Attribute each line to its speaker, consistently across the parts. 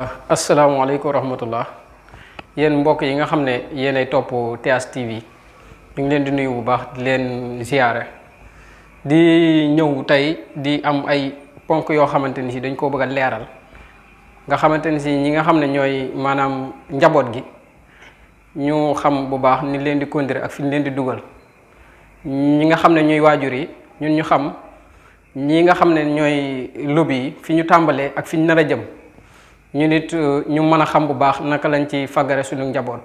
Speaker 1: asalaamaaleykum wa rahmatullah yéen mbokk yi nga xam ne yéenay topp TH TV ñu ngi leen di nuyu bu baax di leen ziyaare di ñëw tey di am ay ponk yoo xamante ni si dañ koo bëgg a leeral nga xamante ni si ñi nga xam ne ñooy maanaam njaboot gi ñu xam bu baax ni leen di conduire ak fi ñu leen di dugal ñi nga xam ne ñooy waajur yi ñun ñu xam ñi nga xam ne ñooy lobby yi fi ñu tàmbalee ak fi ñu nar a jëm ñu nit ñu mën a xam bu baax naka lañ ci fagare suñu njaboot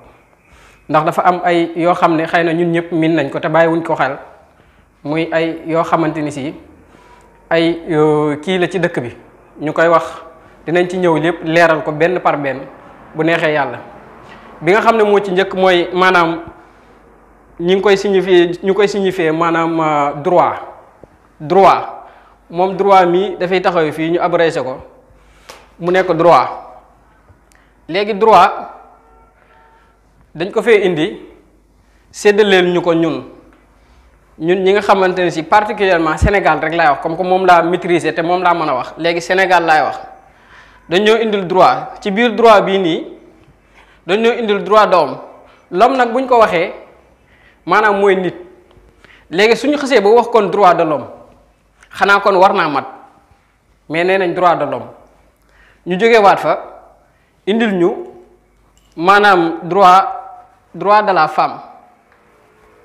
Speaker 1: ndax dafa am ay yoo xam ne xëy na ñun ñëpp miin nañ ko te bàyyiwuñ ko xel muy ay yoo xamante ni si ay kii la ci dëkk bi ñu koy wax dinañ ci ñëw lépp leeral ko benn par benn bu neexee yàlla bi nga xam ne moo ci njëkk mooy maanaam ñu koy signifier maanaam droit moom droit mi dafay taxaw fii ñu abrégé ko mu nekk droit léegi droit dañ ko fee indi séddaleel ñu ko ñun ñi nga xamante ne si particulièrement Sénégal rek laay wax comme que moom laa maîtriser te moom laa mën a wax léegi Sénégal laay wax dañoo indil droit ci biir droit bii nii dañoo indil droit d'homme l'homme nag buñ ko waxee maanaam mooy nit léegi suñu xasee ba wax kon droit de l'homme xanaa kon war naa mat mais nee nañ droit de l'homme ñu jóge waat fa indil ñu maanaam droit de la femme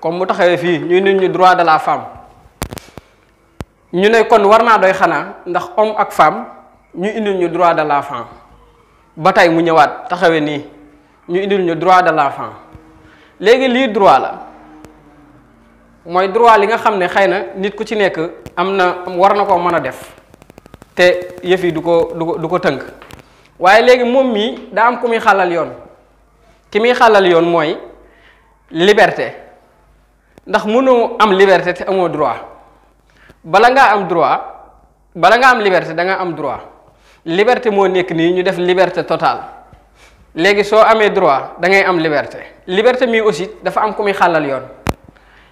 Speaker 1: comme mu taxawee fii ñu indil ñu droit de la femme ñu ne kon war naa doy xanaa ndax homme ak femme ñu indil ñu droit de la femme ba tey mu ñëwaat taxawee nii ñu indil ñu droit de la femme léegi lii droit la mooy droit li nga xam ne xëy na nit ku ci nekk war na koo mën a def te yëf yi du ko tënk waaye léegi moom mii daa am ku muy xàllal yoon ki muy xàllal yoon mooy liberté ndax mënoo am liberté te amoo droit bala nga am liberté da nga am droit liberté moo nekk nii ñu def liberté totale léegi soo amee droit da ngay am liberté mii aussi dafa am ku muy xàllal yoon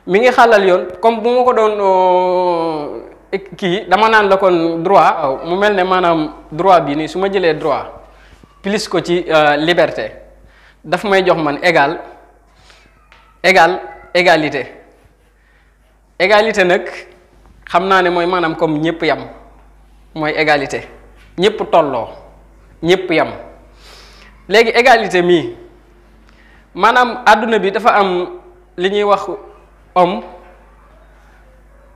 Speaker 1: mi ngi xàllal yoon comme bu ma ko doon kii dama naan la kon droit mu mel ne maanaam droit bi nii su ma jëlee droit plus ko ci liberté daf may jox man égalité nag xam naa ne mooy maanaam comme ñëpp yam mooy égalité ñëpp tolloo ñëpp yam léegi égalité mii maanaam àdduna bi dafa am li ñuy wax homme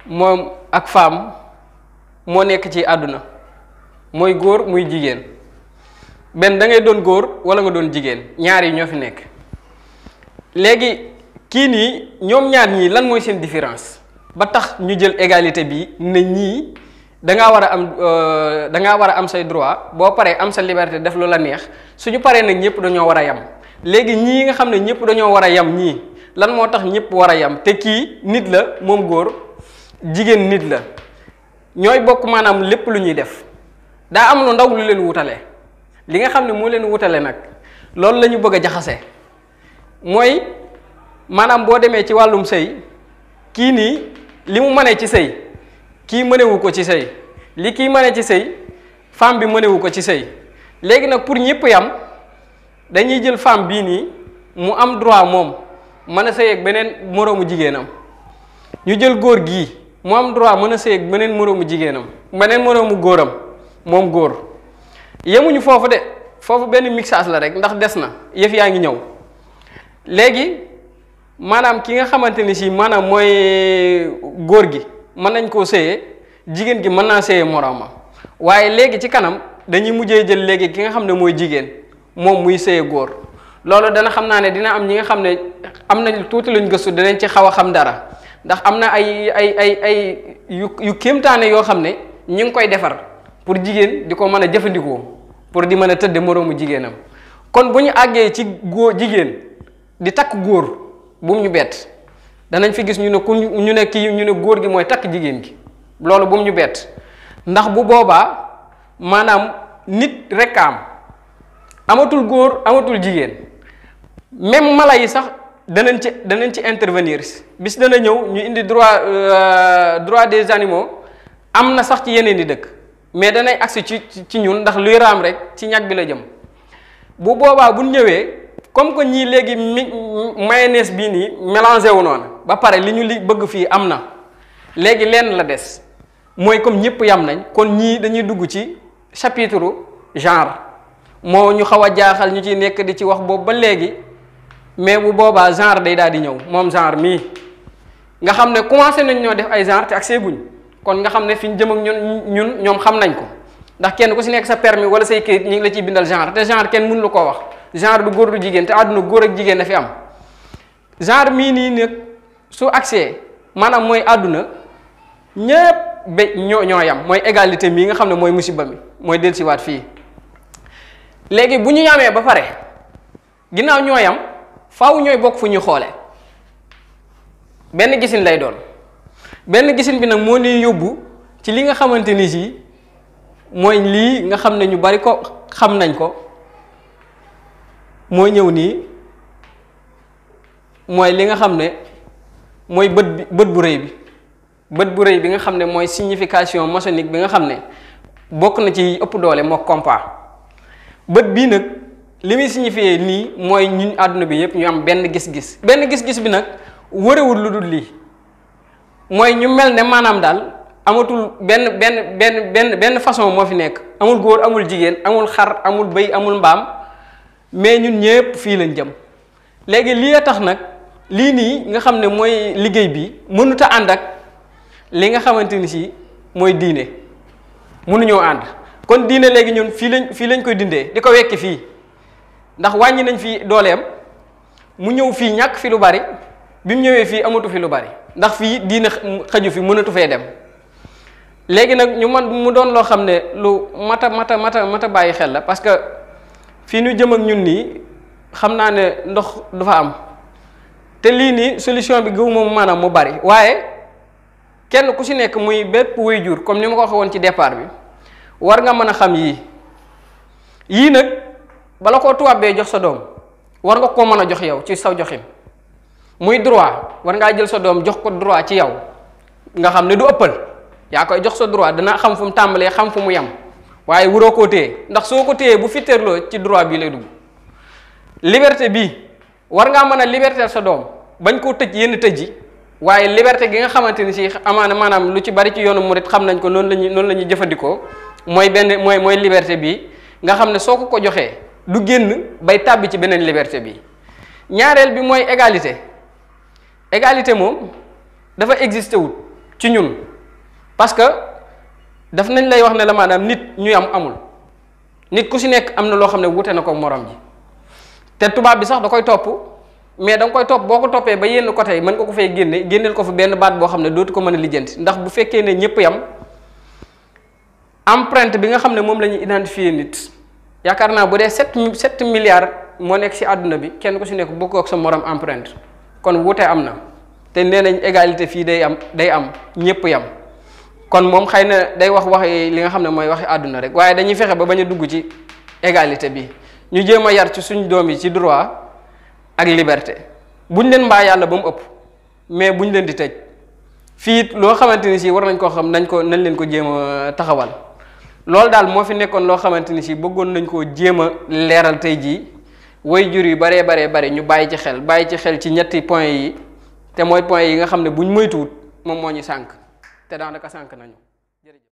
Speaker 1: moom ak femme moo nekk ci àdduna mooy góor muy jigéen benn da ngay doon góor wala nga doon jigéen ñaar yi ñoo fi nekk léegi kii nii ñoom ñaar ñii lan mooy seen différence ba tax ñu jël égalité bi ne ñii dangaa war a am say droit boo paree am sa liberté def lu la neex suñu paree nag ñëpp dañoo war a yam léegi ñii nga xam ne ñëpp dañoo war a yam ñii lan moo tax ñëpp war a yam te kii nit la moom góor jigéen nit la ñooy bokk maanaam lépp lu ñuy def daa am lu ndaw lu leen wutale li nga xam ne moo leen wutale nag loolu la ñu bëgg a jaxase mooy maanaam boo demee ci wàllum sëy kii nii li mu mënee ci sëy kii mënewu ko ci sëy li kii mënee ci sëy femme bi mënewu ko ci sëy léegi nag pour ñëpp yam dañuy jël femme bii nii mu am droit moom mën a sëy ak beneen moroomu jigéenam ñu jël góor gii mu am droit mën a sëy ak beneen moroomu jigéenam beneen moroomu góoram moom góor yemuñu foofu de foofu benn mixage la rek ndax des na yëf yaa ngi ñëw léegi maanaam ki nga xamante ni si maanaam mooy góor gi mën nañ koo sëyee jigéen gi mën naa sëyee moroomam waaye léegi ci kanam dañuy mujjee jël léegi ki nga xam ne mooy jigéen moom muy sëyee góor loolu dana xam naa ne dina am ñi nga xam ne am nañ tuuti luñ gëstu dinañ ci xaw a xam dara ndax am na ay yu kéemtaane yoo xam ne ñi ngi koy defar pour jigéen di ko mën a jëfandikoo pour di mën a tëdd moroomu jigéenam kon bu ñu àggee ci jigéen di takk góor bu mu ñu bett danañ fi gis ñu ne góor gi mooy takk jigéen gi loolu bu mu ñu bett ndax bu boobaa maanaam nit rek amatul góor amatul jigéen même mala yi sax danañ ci intervenir bis dana ñëw ñu indi droit des animaux am na sax ci yeneen di dëkk mais danay agsi ci ñun ndax luy raam rek ci ñag bi la jëm bu boobaa bu ñëwee comme que ñii léegi mayonnaise bii nii mélangé wu noonu ba pare li ñu li bëgg fii am na léegi lenn la des mooy comme ñëpp yam nañ kon ñii dañuy dugg ci chapitre genre moo ñu xaw a jaaxal ñu ci nekk di ci wax boobu ba léegi mais bu boobaa genre day daal di ñëw moom genre mii nga xam ne commencé nañ ñoo def ay genre te accès guñ kon nga xam ne fi ñu jëm ak ñoom xam nañ ko ndax kenn ku si nekk sa permis wala say kayit ñu ngi la ciy bindal genre te genre kenn mënu la koo wax genre du góor du jigéen te àdduna góor ak jigéen na fi am genre mii nii nag su accès maanaam mooy àdduna ñëpp ba ñoo yam mooy égalité mii nga xam ne mooy musiba mi mooy dellusiwaat fii léegi bu ñu yamee ba pare ginnaaw ñoo yam faaw ñooy bokk fu ñuy xoole benn gisin lay doon benn gisin bi nag moo ñuy yóbbu ci li nga xamante ni si mooy lii nga xam ne ñu bari ko xam nañ ko mooy ñëw nii mooy li nga xam ne mooy bët bu rëy bi bët bu rëy bi nga xam ne mooy signification maçonnique bi nga xam ne bokk na ci ëpp doole moo compas bët bii nag li muy signifié nii mooy ñun àdduna bi yëpp ñu am benn gis-gis bi nag wërewul lu dul lii mooy ñu mel ne maanaam daal amatul benn façon moo fi nekk amul góor amul jigéen amul xar amul bëy amul mbaam mais ñun ñëpp fii lañ jëm léegi lii a tax nag lii nii nga xam ne mooy liggéey bi mënut a ànd ak li nga xamante ni si mooy diine mënuñoo ànd kon diine léegi ñun fii lañ koy dindee di ko wekki fii ndax wàññi nañ fi dooleem mu ñëw fii ñàkk fi lu bari bi mu ñëwee fii amatu fi lu bari ndax fii diine xaju fi mënatu fee dem léegi nag ñu mu doon loo xam ne lu mata bàyyi xel la parce que fii ñu jëm ak ñun nii xam naa ne ndox du fa am te lii nii solution bi gëw moom maanaam mu bari waaye kenn ku si nekk muy bépp waajur comme ni ma ko waxee woon ci départ bi war nga mën a xam yii nag bala koo tubaab bee jox sa doom war nga koo mën a jox yow ci saw joxin muy droit war ngaa jël sa doom jox ko droit ci yow nga xam ne du ëppal yaa koy jox sa droit dana xam fu mu tàmbalee xam fu mu yem waaye wuroo koo téye ndax soo ko téyee bu fitteerloo ci droit bii lay dugg liberté bii war ngaa mën a liberté sa doom bañ koo tëj yenn tëj yi waaye liberté gi nga xamante ni si amaana maanaam lu ci bari ci yoonu murit xam nañ ko noonu la ñuy jëfandikoo mooy liberté bii nga xam ne soo ko joxee du génn bay tàbbi ci beneen liberté bi ñaareel bi mooy égalité moom dafa existé wut ci ñun parce que daf nañ lay wax ne la maanaam nit ñu amul nit ku si nekk am na loo xam ne wute na ko morom ji te tubaab bi sax da koy topp mais da nga koy topp boo ko toppee ba yenn côté yi mën nga ko fay génneel ko fi benn baat boo xam ne dootu ko mën a lijjanti ndax bu fekkee ne ñëpp yam empreinte bi nga xam ne moom la ñuy identifier nit yaakaar naa bu dee 7 milliards moo nekk si àdduna bi kenn ku si nekk bokkoo ak sa morom empreinte kon wute am na te nee nañ égalité fii day am ñëpp yam kon moom xëy na day wax li nga xam ne mooy waxi àdduna rek waaye dañuy fexe ba bañ a dugg ci égalité bi ñu jéem a yar ci suñ doom yi ci droit ak liberté buñ leen mbaa yàlla ba mu ëpp mais buñ leen di tëj fii loo xamante ni si war nañ koo xam nañ leen ko jéem a taxawal loolu daal moo fi nekkoon loo xamante ni si bëggoon nañ koo jéem a leeral tey jii way jur yu baree ñu bàyyi ci xel ci ñetti point yi te mooy point yi nga xam ne buñ moytuwut moom moo ñu sànk te daanaka sànk nañu